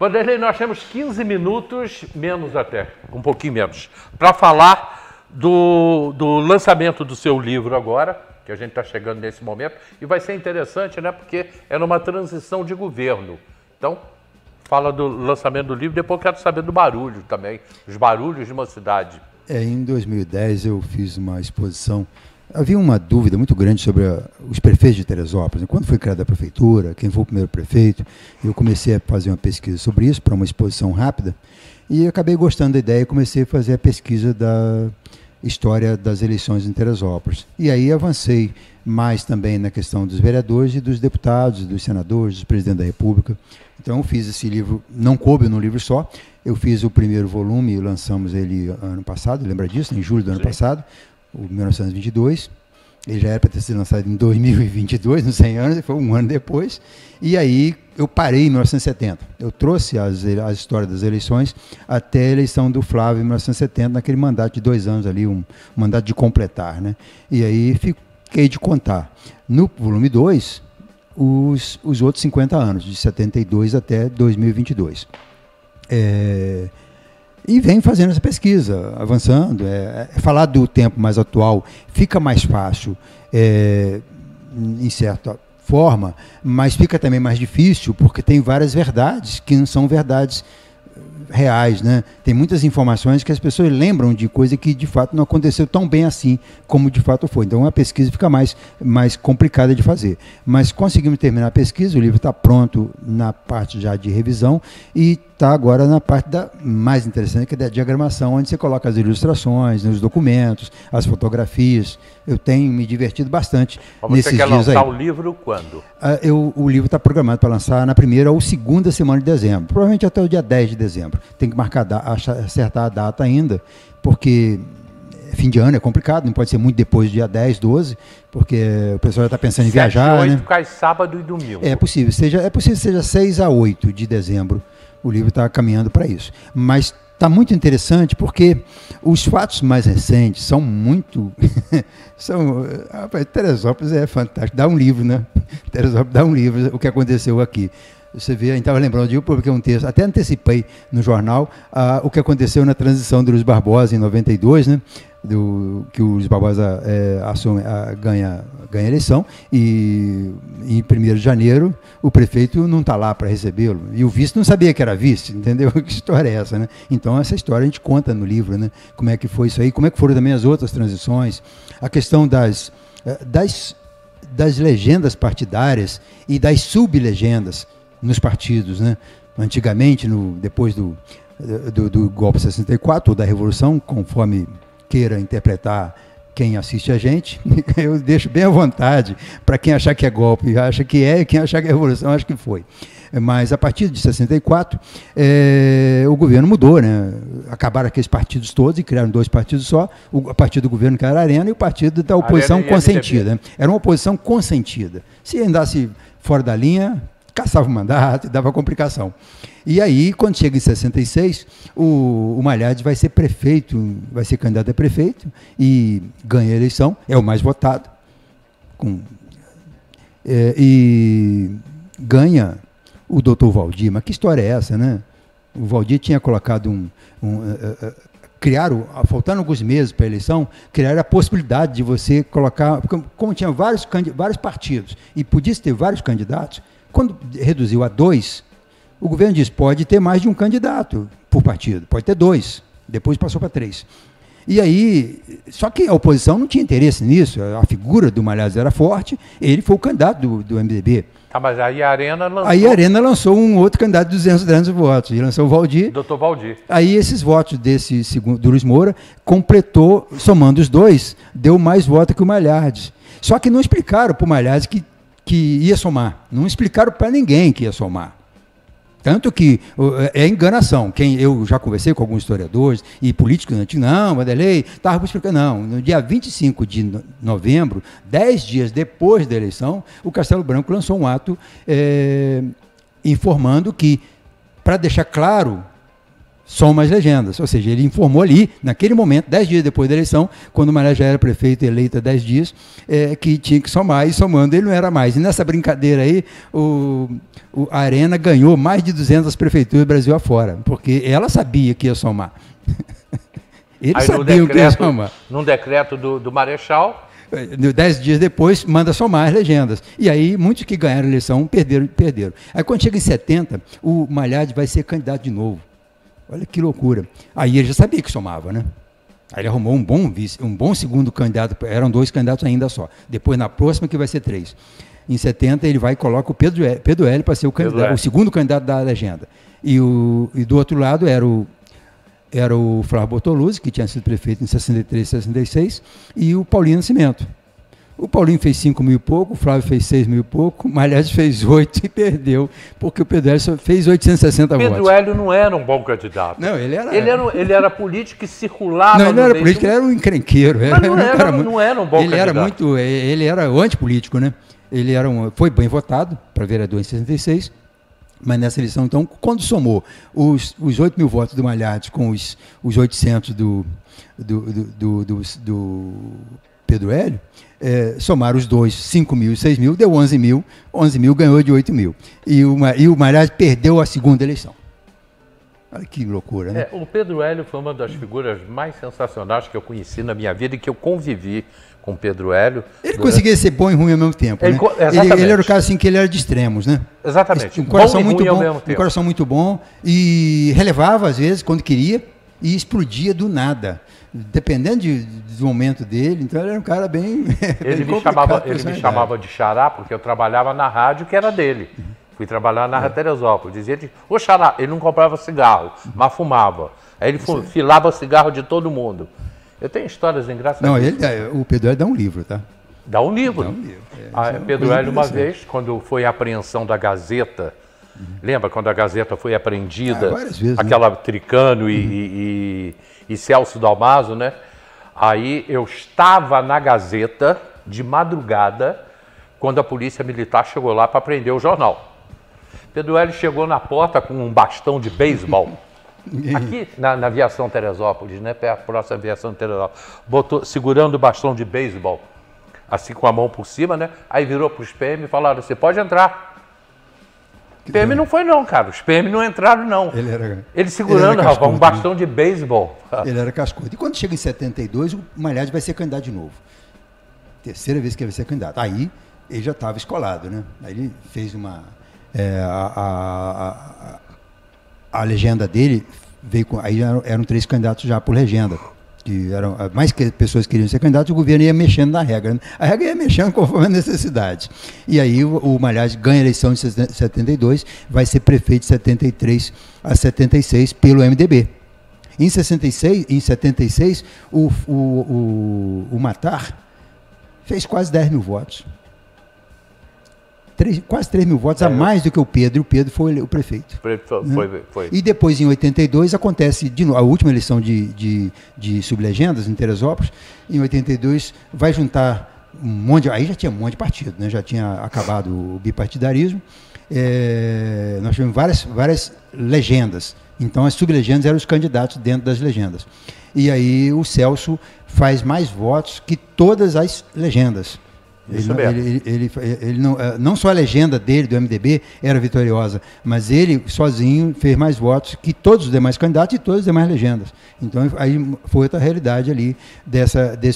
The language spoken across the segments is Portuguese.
Vanderlei, nós temos 15 minutos, menos até, um pouquinho menos, para falar do lançamento do seu livro agora, que a gente está chegando nesse momento, e vai ser interessante, né, porque é numa transição de governo. Então, fala do lançamento do livro, depois eu quero saber do barulho também, os barulhos de uma cidade. Em 2010 eu fiz uma exposição. Havia uma dúvida muito grande sobre os prefeitos de Teresópolis. Quando foi criada a prefeitura, quem foi o primeiro prefeito, eu comecei a fazer uma pesquisa sobre isso, para uma exposição rápida, e acabei gostando da ideia e comecei a fazer a pesquisa da história das eleições em Teresópolis. E aí avancei mais também na questão dos vereadores e dos deputados, dos senadores, dos presidentes da República. Então eu fiz esse livro, não coube num livro só, eu fiz o primeiro volume, lançamos ele ano passado, lembra disso? Em julho do ano passado, o 1922, ele já era para ter sido lançado em 2022, nos 100 anos, e foi um ano depois, e aí eu parei em 1970. Eu trouxe a história das eleições até a eleição do Flávio em 1970, naquele mandato de 2 anos ali, um mandato de completar, né? E aí fiquei de contar. No volume 2, os outros 50 anos, de 72 até 2022. E vem fazendo essa pesquisa, avançando. Falar do tempo mais atual fica mais fácil, em certa forma, mas fica também mais difícil, porque tem várias verdades que não são verdades reais, né? Tem muitas informações que as pessoas lembram de coisa que de fato não aconteceu tão bem assim como de fato foi. Então a pesquisa fica mais complicada de fazer. Mas conseguimos terminar a pesquisa, o livro está pronto na parte já de revisão e está agora na parte mais interessante, que é da diagramação, onde você coloca as ilustrações, os documentos, as fotografias. Eu tenho me divertido bastante nesses dias aí. Você quer lançar o livro quando? O livro está programado para lançar na primeira ou segunda semana de dezembro, provavelmente até o dia 10 de dezembro. Tem que marcar, acertar a data ainda, porque fim de ano é complicado, não pode ser muito depois do dia 10, 12, porque o pessoal já está pensando em viajar. 7 e 8 né? cai sábado e domingo. É possível que seja 6 a 8 de dezembro. O livro está caminhando para isso. Mas está muito interessante porque os fatos mais recentes são muito... Teresópolis é fantástico. Dá um livro, né? Teresópolis dá um livro, o que aconteceu aqui. Você vê, a gente estava lembrando de porque um texto, até antecipei no jornal o que aconteceu na transição do Luiz Barbosa em 92, né? Que o Luiz Barbosa ganha a eleição e em 1º de janeiro o prefeito não está lá para recebê-lo e o vice não sabia que era vice, entendeu? Que história é essa, né? Então essa história a gente conta no livro, né? Como é que foi isso aí, como é que foram também as outras transições, a questão das legendas partidárias e das sublegendas nos partidos, né? Antigamente, depois do golpe de 64, ou da Revolução, conforme queira interpretar quem assiste a gente, eu deixo bem à vontade para quem achar que é golpe, acha que é, e quem achar que é revolução, acha que foi. Mas a partir de 64, o governo mudou, né? Acabaram aqueles partidos todos e criaram 2 partidos só, o partido do governo, que era a Arena, e o partido da oposição consentida. Era uma oposição consentida. Se andasse fora da linha, caçava o mandato e dava complicação. E aí, quando chega em 66, o Malhades vai ser prefeito, vai ser candidato a prefeito e ganha a eleição, é o mais votado, e ganha o doutor Valdir. Mas que história é essa, né? O Valdir tinha colocado criaram, faltando alguns meses para a eleição, criaram a possibilidade de você colocar, como tinha vários partidos e podia ter vários candidatos, quando reduziu a 2, o governo disse, pode ter mais de um candidato por partido, pode ter 2, depois passou para 3. E aí, só que a oposição não tinha interesse nisso, a figura do Malhades era forte, ele foi o candidato do MDB. Mas aí a Arena lançou... Aí a Arena lançou um outro candidato de 200 votos, ele lançou o Valdir. Doutor Valdir. Aí esses votos do Luiz Moura completou, somando os 2, deu mais votos que o Malhades. Só que não explicaram para o Malhades que ia somar. Não explicaram para ninguém que ia somar. Tanto que é enganação. Eu já conversei com alguns historiadores e políticos antigos, não, Vanderlei, estava explicando, não. No dia 25 de novembro, 10 dias depois da eleição, o Castelo Branco lançou um ato informando que, para deixar claro, soma as legendas. Ou seja, ele informou ali, naquele momento, 10 dias depois da eleição, quando o Malhado já era prefeito eleito há 10 dias, que tinha que somar, e somando ele não era mais. E nessa brincadeira aí, a Arena ganhou mais de 200 prefeituras do Brasil afora, porque ela sabia que ia somar. Eles sabiam que ia somar. Num decreto do Marechal... 10 dias depois, manda somar as legendas. E aí, muitos que ganharam a eleição perderam. Aí, quando chega em 70, o Malhado vai ser candidato de novo. Olha que loucura. Aí ele já sabia que somava, né? Aí ele arrumou um bom segundo candidato, eram 2 candidatos ainda só. Depois, na próxima, que vai ser 3. Em 70, ele vai e coloca o Pedro Hélio para ser o segundo candidato da legenda. E do outro lado era o Flávio Bortoluzzi, que tinha sido prefeito em 63, 66, e o Paulinho Nascimento. O Paulinho fez 5 mil e pouco, o Flávio fez 6 mil e pouco, o Malhado fez 8 e perdeu, porque o Pedro Hélio só fez 860 votos. Pedro Hélio não era um bom candidato. Não, ele era político que circulava. Não, ele não era político, ele era um encrenqueiro. Mas não era um bom candidato. Ele era antipolítico, né? Ele foi bem votado para vereador em 66. Mas nessa eleição, então, quando somou os 8 mil votos do Malhado com os 800 do Pedro Hélio, somaram os dois, 5 mil e 6 mil, deu 11 mil. 11 mil ganhou de 8 mil. E o Malhado perdeu a segunda eleição. Olha que loucura, né? O Pedro Hélio foi uma das figuras mais sensacionais que eu conheci na minha vida e que eu convivi com o Pedro Hélio. Ele conseguia ser bom e ruim ao mesmo tempo, né? Ele era o cara assim que ele era de extremos, né? Exatamente. Um coração muito bom, um coração muito bom, e relevava às vezes quando queria e explodia do nada, dependendo do momento dele. Então ele era um cara bem ele me chamava de Xará porque eu trabalhava na rádio que era dele. Fui trabalhar na Teresópolis. Dizia de, ô Xará, ele não comprava cigarro, mas fumava. Aí ele filava cigarro de todo mundo. Eu tenho histórias engraçadas. Não, o Pedro Hélio dá um livro, tá? Dá um livro. Pedro Hélio, uma vez, quando foi a apreensão da Gazeta, lembra quando a Gazeta foi apreendida? Várias vezes. Aquela Tricano e Celso Dalmaso, né? Aí eu estava na Gazeta de madrugada, quando a polícia militar chegou lá para prender o jornal. Pedro Hélio chegou na porta com um bastão de beisebol. Aqui na aviação Teresópolis, né, próxima aviação Teresópolis, segurando o bastão de beisebol, assim com a mão por cima, né? Aí virou para os PM e falaram: você pode entrar. O PM não foi não, cara. Os PM não entraram não. Ele segurando, rapaz, um bastão de beisebol. Ele era cascudo. E quando chega em 72, o Malhado vai ser candidato de novo. Terceira vez que ele vai ser candidato. Aí ele já estava escolado, né? Aí ele fez a legenda dele veio com, aí eram 3 candidatos já por legenda, que eram mais que pessoas queriam ser candidatos, o governo ia mexendo na regra, né? A regra ia mexendo conforme a necessidade. E aí o Malhado ganha a eleição de 72, vai ser prefeito de 73 a 76 pelo MDB. Em 76, o Matar fez quase 10 mil votos. Quase 3 mil votos a mais do que o Pedro, e o Pedro foi o prefeito. Foi. E depois, em 82, acontece de novo, a última eleição de sublegendas em Teresópolis. Em 82, vai juntar um monte, aí já tinha um monte de partido, né? Já tinha acabado o bipartidarismo. Nós tivemos várias legendas. Então, as sublegendas eram os candidatos dentro das legendas. E aí o faz mais votos que todas as legendas. Ele não só a legenda dele, do MDB, era vitoriosa, mas ele sozinho fez mais votos que todos os demais candidatos e todas as demais legendas. Então, aí foi outra realidade ali.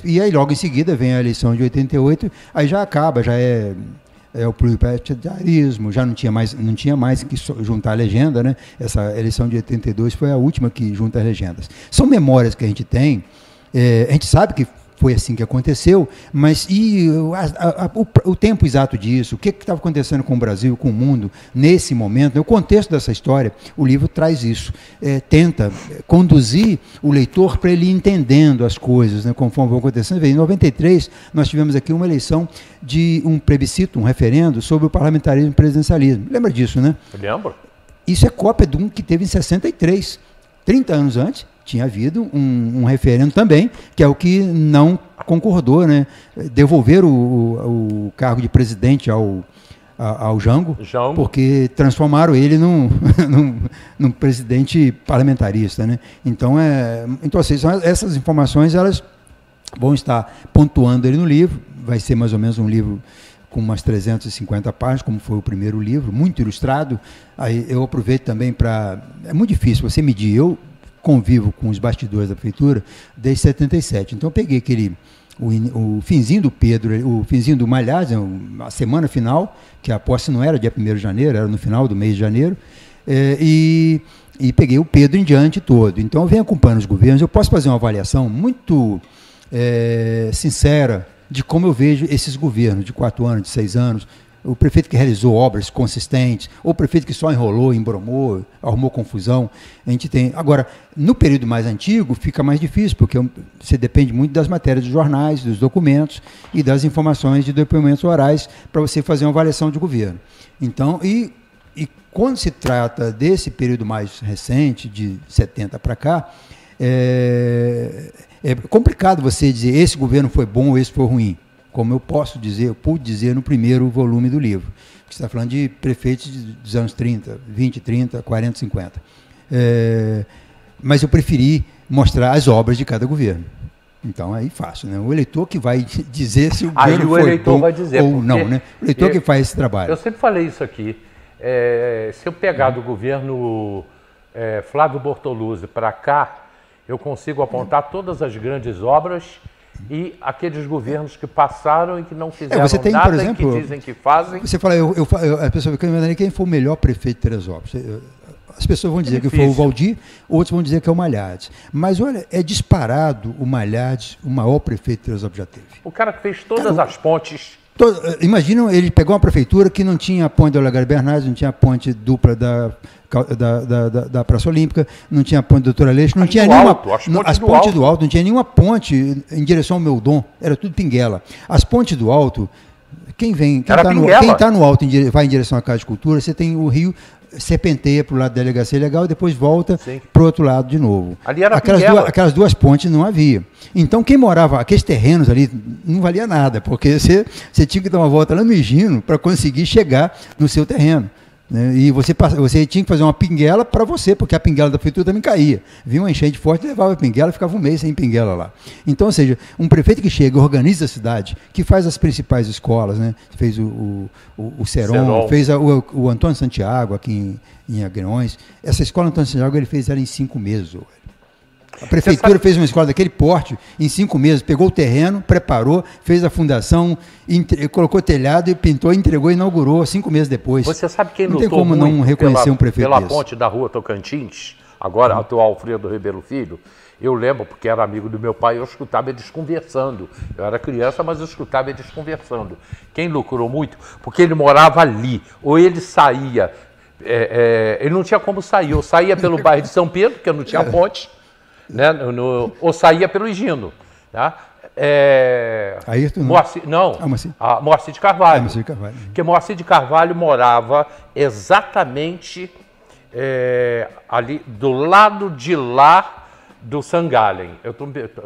E aí, logo em seguida, vem a eleição de 88, aí já acaba, já é o pluripartidarismo, já não tinha mais que juntar a legenda, né? Essa eleição de 82 foi a última que junta as legendas. São memórias que a gente tem, a gente sabe que foi assim que aconteceu, mas o tempo exato disso, o que estava acontecendo com o Brasil, com o mundo, nesse momento, o contexto dessa história, o livro traz isso, tenta conduzir o leitor para ele ir entendendo as coisas, né, conforme vão acontecendo. Em 93, nós tivemos aqui uma eleição de um plebiscito, um referendo sobre o parlamentarismo e presidencialismo. Lembra disso, né? Eu lembro. Isso é cópia de um que teve em 63, 30 anos antes. Tinha havido um referendo também, que é o que não concordou, né? Devolver o cargo de presidente ao Jango, Jango. porque transformaram ele num presidente parlamentarista, né? Então, assim, essas informações, elas vão estar pontuando ele no livro. Vai ser mais ou menos um livro com umas 350 páginas, como foi o primeiro livro, muito ilustrado. Aí eu aproveito também para... É muito difícil você medir. Eu convivo com os bastidores da prefeitura desde 77. Então eu peguei o finzinho do Pedro, o finzinho do Malhades, a semana final, que a posse não era dia 1º de janeiro, era no final do mês de janeiro, e peguei o Pedro em diante todo. Então eu venho acompanhando os governos, eu posso fazer uma avaliação muito sincera de como eu vejo esses governos de 4 anos, de 6 anos, o prefeito que realizou obras consistentes, ou o prefeito que só enrolou, embromou, arrumou confusão. A gente tem. Agora, no período mais antigo, fica mais difícil, porque você depende muito das matérias dos jornais, dos documentos e das informações de depoimentos orais para você fazer uma avaliação de governo. Então, e quando se trata desse período mais recente, de 70 para cá, é complicado você dizer esse governo foi bom ou esse foi ruim, como eu pude dizer no primeiro volume do livro. Você está falando de prefeitos dos anos 30, 20, 30, 40, 50. Mas eu preferi mostrar as obras de cada governo. Então, aí fácil, né? O eleitor que vai dizer se o governo foi bom ou não, né? O eleitor que faz esse trabalho. Eu sempre falei isso aqui. Se eu pegar do governo Flávio Bortoluzzi para cá, eu consigo apontar todas as grandes obras e aqueles governos que passaram e que não fizeram nada, por exemplo, e que dizem que fazem. Você fala, a pessoa fica imaginando quem foi o melhor prefeito de Teresópolis. As pessoas vão dizer que foi o Valdir, outros vão dizer que é o Malhades. Mas, olha, é disparado o Malhades, o maior prefeito de Teresópolis já teve. O cara que fez todas as pontes. Imagina, ele pegou uma prefeitura que não tinha a ponte do Olegário Bernardes, não tinha a ponte dupla da Praça Olímpica, não tinha a ponte do Doutor Aleixo, não tinha nenhuma... As pontes do Alto, não tinha nenhuma ponte em direção ao Meudon, era tudo pinguela. As pontes do Alto, quem está no Alto vai em direção à Casa de Cultura, você tem o rio, serpenteia para o lado da Delegacia Legal e depois volta para o outro lado de novo. Ali era aquelas duas pontes não havia. Então quem morava, aqueles terrenos ali, não valia nada, porque você tinha que dar uma volta lá no Higino para conseguir chegar no seu terreno. Né? E você tinha que fazer uma pinguela para você, porque a pinguela da prefeitura também caía. Vinha uma enchente forte, levava a pinguela e ficava um mês sem pinguela lá. Então, ou seja, um prefeito que chega, organiza a cidade, que faz as principais escolas, né? Fez o Seron, fez o Antônio Santiago aqui em Agriões. Essa escola Antônio Santiago ele fez ela em 5 meses. A prefeitura fez uma escola daquele porte em 5 meses, pegou o terreno, preparou, fez a fundação, colocou telhado e pintou, entregou e inaugurou 5 meses depois. Você sabe quem não tem como não reconhecer um prefeito pela ponte da rua Tocantins, agora atual Alfredo Ribeiro Filho? Eu lembro, porque era amigo do meu pai, eu escutava eles conversando. Eu era criança, mas eu escutava eles conversando. Quem lucrou muito? Porque ele morava ali, ou ele saía, ele não tinha como sair, ou saía pelo bairro de São Pedro, porque não tinha ponte, né, ou saía pelo Higino. Tá? Ayrton, Moacir de Carvalho. Moacir de Carvalho. Porque Moacir de Carvalho morava exatamente ali do lado de lá do Sangallen.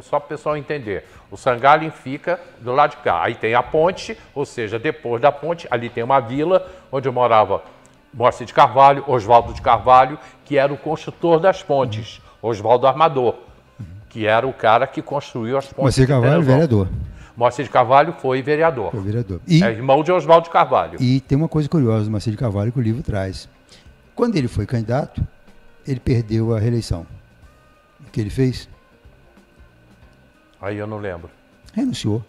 Só para o pessoal entender. O Sangallen fica do lado de cá. Aí tem a ponte, ou seja, depois da ponte, ali tem uma vila onde morava Moacir de Carvalho, Oswaldo de Carvalho, que era o construtor das pontes. Oswaldo Armador, que era o cara que construiu as pontes. Moacir de Carvalho, vereador. Moacir de Carvalho foi vereador. Foi vereador. É irmão de Oswaldo de Carvalho. E tem uma coisa curiosa do Moacir de Carvalho que o livro traz. Quando ele foi candidato, ele perdeu a reeleição. O que ele fez? Aí eu não lembro. Renunciou.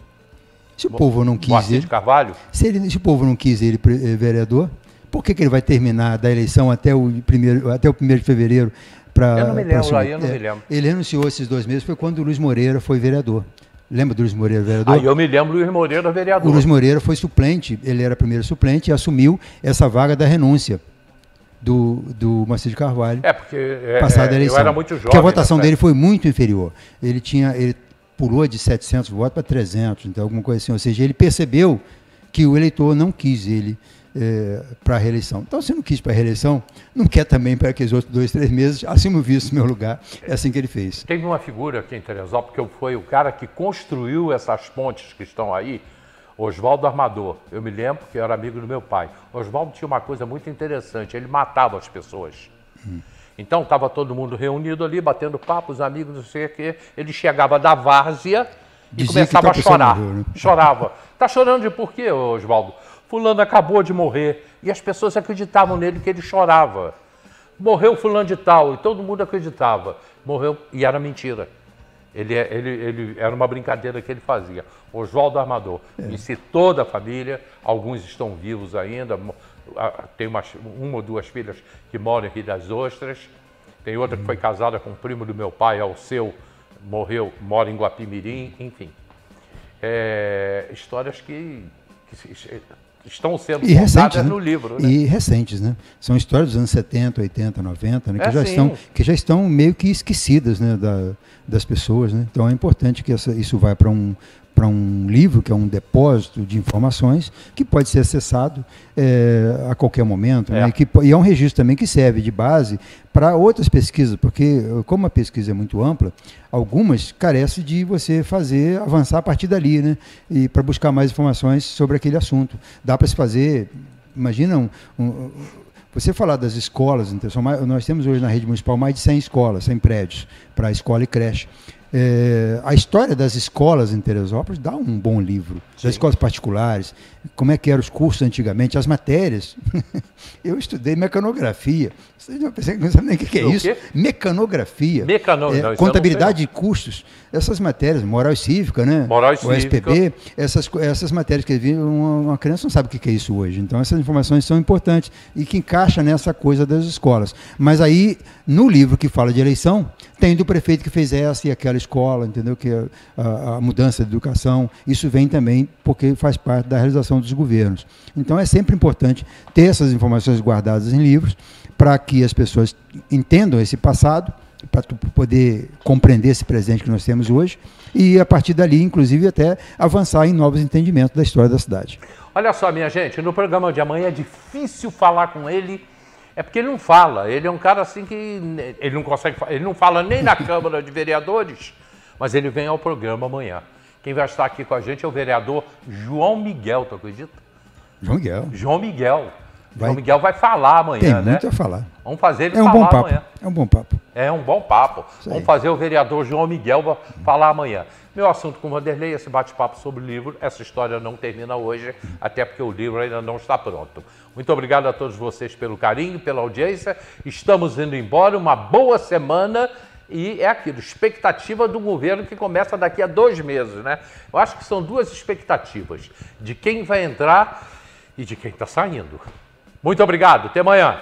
Se o povo não quis Moacir de Carvalho? Se o povo não quis ele vereador, por que ele vai terminar da eleição até o 1º de fevereiro? Eu não me lembro, aí eu não me lembro. Ele renunciou esses 2 meses, foi quando o Luiz Moreira foi vereador. Lembra do Luiz Moreira vereador? Aí eu me lembro do Luiz Moreira vereador. O Luiz Moreira foi suplente, ele era primeiro suplente e assumiu essa vaga da renúncia do Moacir de Carvalho. Porque passada a eleição. Eu era muito jovem. Porque a votação dele foi muito inferior. Ele pulou de 700 votos para 300, então alguma coisa assim. Ou seja, ele percebeu que o eleitor não quis ele para a reeleição. Então, se não quis para a reeleição, não quer também para aqueles outros 2, 3 meses, assuma o vice no meu lugar. É assim que ele fez. Teve uma figura aqui em Teresópolis, que foi o cara que construiu essas pontes que estão aí, Oswaldo Armador, eu me lembro que eu era amigo do meu pai. Oswaldo tinha uma coisa muito interessante, ele matava as pessoas. Então estava todo mundo reunido ali, batendo papo, os amigos, não sei o quê. Ele chegava da várzea e começava a chorar. Morreu, né? Chorava. Tá chorando de por quê, Oswaldo? Fulano acabou de morrer. E as pessoas acreditavam nele que ele chorava. Morreu fulano de tal, e todo mundo acreditava. Morreu, e era mentira. Ele era uma brincadeira que ele fazia. Oswaldo Armador. Conheci toda a família, alguns estão vivos ainda. Tem uma ou duas filhas que moram em Rio das Ostras. Tem outra que foi casada com o primo do meu pai, Alceu, morreu, mora em Guapimirim, enfim. Histórias que estão sendo contadas, né, no livro. Né? E recentes, né? São histórias dos anos 70, 80, 90, né? Que já estão meio que esquecidas, né, das pessoas. Né? Então é importante que isso vá para um livro, que é um depósito de informações, que pode ser acessado a qualquer momento. Né? E é um registro também que serve de base para outras pesquisas, porque como a pesquisa é muito ampla, algumas carecem de você avançar a partir dali, né? E para buscar mais informações sobre aquele assunto. Dá para se fazer, imagina, você falar das escolas, então, nós temos hoje na rede municipal mais de 100 escolas, 100 prédios para escola e creche. A história das escolas em Teresópolis dá um bom livro. Sim. Das escolas particulares, como é que eram os cursos antigamente, as matérias. Eu estudei mecanografia. Vocês não sabem nem o que é isso. Mecanografia. Contabilidade de custos. Essas matérias, moral e cívica, né? Moral e cívica. O SPB, essas matérias que uma criança não sabe o que é isso hoje. Então essas informações são importantes e que encaixa nessa coisa das escolas. Mas aí, no livro que fala de eleição, tem do prefeito que fez essa e aquela escola, entendeu? Que a mudança de educação, isso vem também porque faz parte da realização dos governos. Então é sempre importante ter essas informações guardadas em livros para que as pessoas entendam esse passado, para poder compreender esse presente que nós temos hoje e a partir dali, inclusive, até avançar em novos entendimentos da história da cidade. Olha só, minha gente, no programa de amanhã é difícil falar com ele. É porque ele não fala, ele é um cara assim que ele não consegue, ele não fala nem na Câmara de Vereadores, mas ele vem ao programa amanhã. Quem vai estar aqui com a gente é o vereador João Miguel, tu acredita? João Miguel. João Miguel vai falar amanhã, Tem né? muito a falar. Vamos fazer ele falar amanhã. É um bom papo. É um bom papo. Vamos fazer o vereador João Miguel falar amanhã. Meu assunto com o Vanderlei, esse bate-papo sobre o livro, essa história não termina hoje, até porque o livro ainda não está pronto. Muito obrigado a todos vocês pelo carinho, pela audiência. Estamos indo embora, uma boa semana e é aquilo, expectativa do governo que começa daqui a 2 meses, né? Eu acho que são 2 expectativas, de quem vai entrar e de quem está saindo. Muito obrigado, até amanhã.